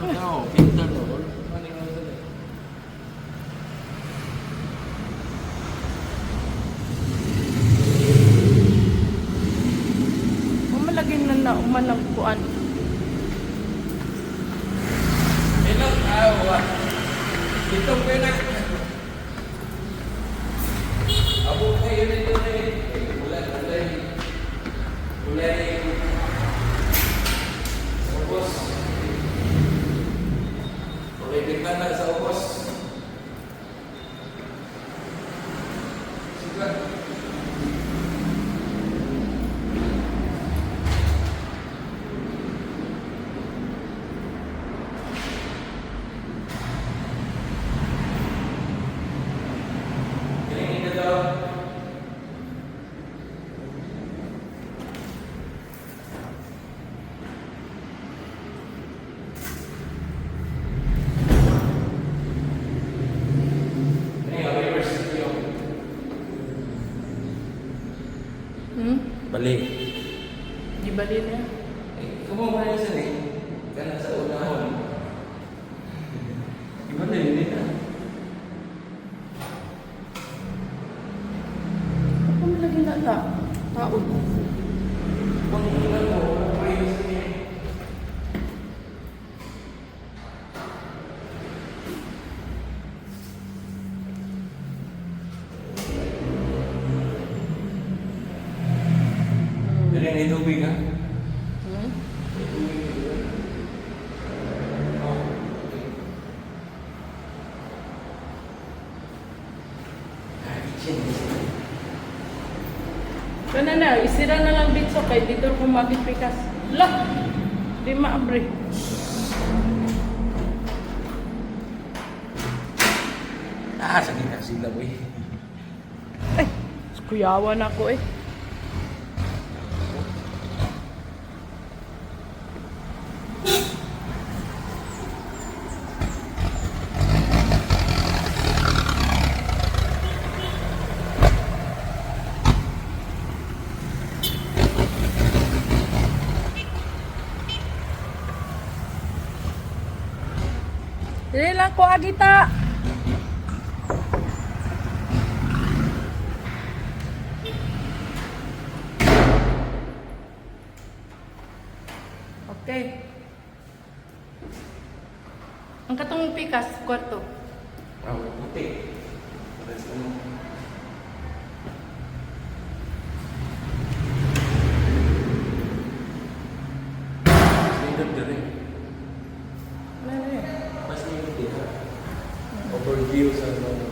Ano, pinta no. Umalagin na umanang kuan. Hello, awa. Ito ko na. Abo kayo nito na eh. Mulai. Ubos. Okay, bigla na sa ubos. Sige. Balik. Di bali na. Kumuha na siya eh. Kana sa unahon. Iba na yun nila. Ako malagin na ta. Taon. Kung ilan mo, kayo sa niya. Dali na itubig ha? Kana na, isira na lang dito kay dito ko magipikas. Lah! Di maabre. Sakit na sila boy. Ay, kuyawan ako eh. Dili lang ko agita. Okay. Ang katong pikas kwarto. Puti. Terus ano? Sindot diri. Ano na yun? Mas nindot dito. Overview sa ano.